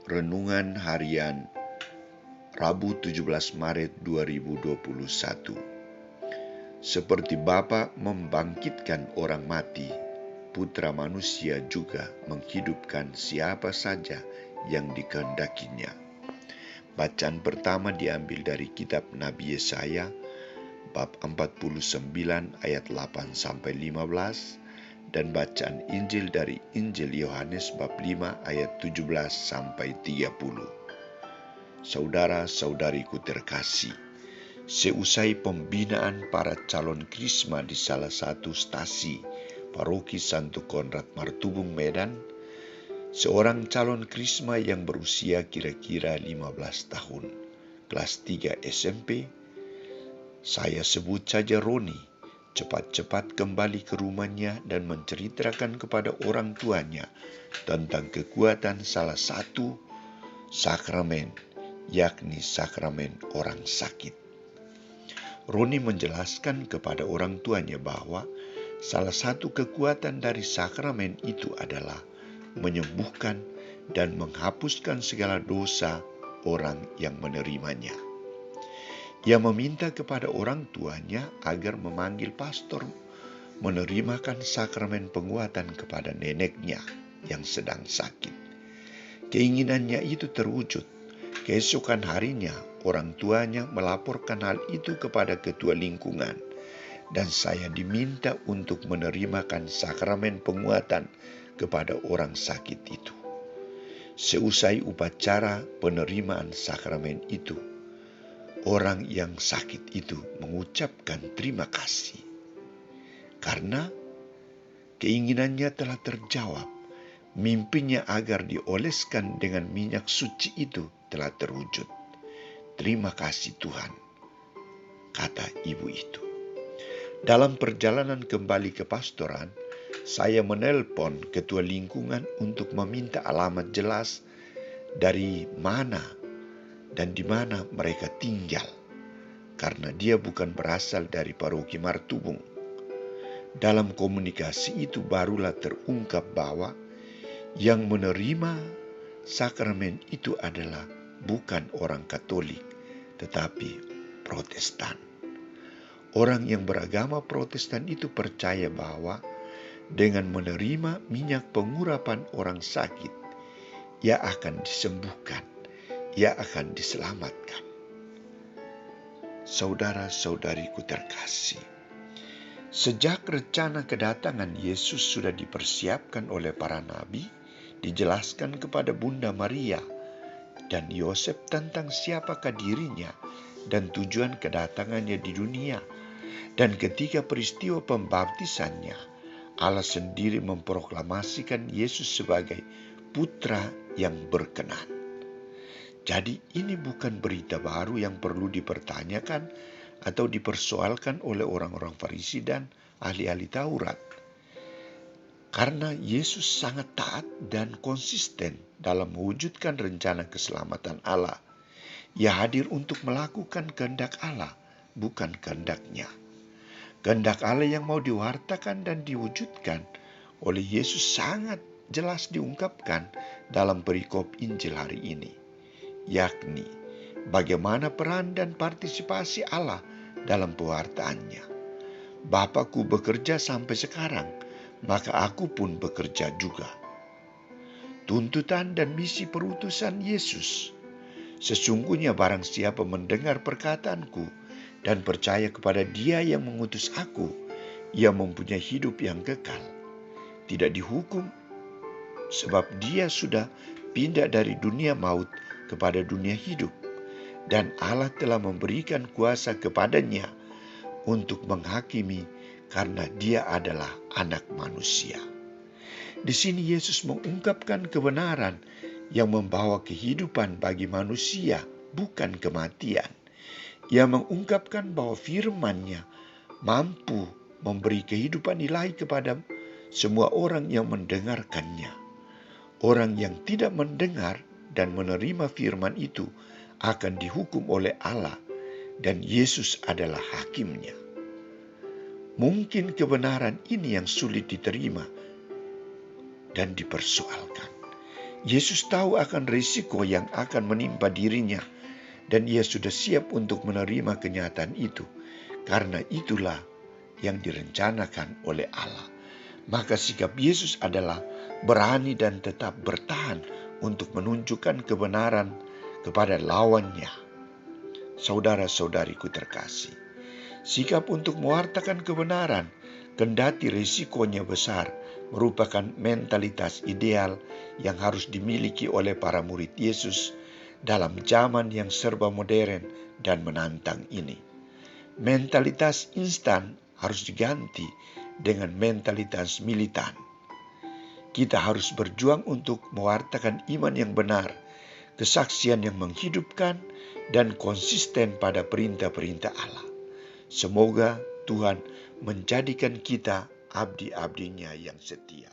Renungan Harian Rabu 17 Maret 2021. Seperti Bapa membangkitkan orang mati, Putra Manusia juga menghidupkan siapa saja yang dikehendakinya. Bacaan pertama diambil dari kitab Nabi Yesaya, bab 49 ayat 8-15, dan bacaan Injil dari Injil Yohanes bab 5 ayat 17-30. Saudara-saudariku terkasih, seusai pembinaan para calon krisma di salah satu stasi Paroki Santo Konrad Martubung Medan, seorang calon krisma yang berusia kira-kira 15 tahun, kelas 3 SMP, saya sebut saja Roni, cepat-cepat kembali ke rumahnya dan menceritakan kepada orang tuanya tentang kekuatan salah satu sakramen, yakni sakramen orang sakit. Roni menjelaskan kepada orang tuanya bahwa salah satu kekuatan dari sakramen itu adalah menyembuhkan dan menghapuskan segala dosa orang yang menerimanya. Ia meminta kepada orang tuanya agar memanggil pastor menerimakan sakramen penguatan kepada neneknya yang sedang sakit. Keinginannya itu terwujud. Keesokan harinya, orang tuanya melaporkan hal itu kepada ketua lingkungan, dan saya diminta untuk menerimakan sakramen penguatan kepada orang sakit itu. Seusai upacara penerimaan sakramen itu, orang yang sakit itu mengucapkan terima kasih karena keinginannya telah terjawab. Mimpinya agar dioleskan dengan minyak suci itu telah terwujud. Terima kasih Tuhan, kata ibu itu. Dalam perjalanan kembali ke pastoran, saya menelpon ketua lingkungan untuk meminta alamat jelas dari mana dan di mana mereka tinggal, karena dia bukan berasal dari Paroki Martubung. Dalam komunikasi itu barulah terungkap bahwa yang menerima sakramen itu adalah bukan orang Katolik, tetapi Protestan. Orang yang beragama Protestan itu percaya bahwa dengan menerima minyak pengurapan orang sakit, ia akan disembuhkan, ia akan diselamatkan. Saudara-saudariku terkasih, sejak rencana kedatangan Yesus sudah dipersiapkan oleh para nabi, dijelaskan kepada Bunda Maria dan Yosef tentang siapakah dirinya dan tujuan kedatangannya di dunia. Dan ketika peristiwa pembaptisannya, Allah sendiri memproklamasikan Yesus sebagai putra yang berkenan. Jadi ini bukan berita baru yang perlu dipertanyakan atau dipersoalkan oleh orang-orang Farisi dan ahli-ahli Taurat. Karena Yesus sangat taat dan konsisten dalam mewujudkan rencana keselamatan Allah. Ia hadir untuk melakukan kehendak Allah, bukan kehendaknya. Kehendak Allah yang mau diwartakan dan diwujudkan oleh Yesus sangat jelas diungkapkan dalam perikop Injil hari ini, yakni bagaimana peran dan partisipasi Allah dalam pewartaannya. Bapakku bekerja sampai sekarang, maka aku pun bekerja juga. Tuntutan dan misi perutusan Yesus. Sesungguhnya barang siapa mendengar perkataanku dan percaya kepada Dia yang mengutus aku, ia mempunyai hidup yang kekal. Tidak dihukum, sebab dia sudah pindah dari dunia maut kepada dunia hidup. Dan Allah telah memberikan kuasa kepadanya untuk menghakimi karena dia adalah anak manusia. Di sini Yesus mengungkapkan kebenaran yang membawa kehidupan bagi manusia, bukan kematian. Ia mengungkapkan bahwa firman-Nya mampu memberi kehidupan ilahi kepada semua orang yang mendengarkannya. Orang yang tidak mendengar dan menerima firman itu akan dihukum oleh Allah, dan Yesus adalah hakimnya. Mungkin kebenaran ini yang sulit diterima dan dipersoalkan. Yesus tahu akan risiko yang akan menimpa dirinya, dan ia sudah siap untuk menerima kenyataan itu, karena itulah yang direncanakan oleh Allah. Maka sikap Yesus adalah berani dan tetap bertahan untuk menunjukkan kebenaran kepada lawannya. Saudara-saudariku terkasih, sikap untuk mewartakan kebenaran, kendati risikonya besar, merupakan mentalitas ideal yang harus dimiliki oleh para murid Yesus dalam zaman yang serba modern dan menantang ini. Mentalitas instan harus diganti dengan mentalitas militan. Kita harus berjuang untuk mewartakan iman yang benar, kesaksian yang menghidupkan, dan konsisten pada perintah-perintah Allah. Semoga Tuhan menjadikan kita abdi-abdinya yang setia.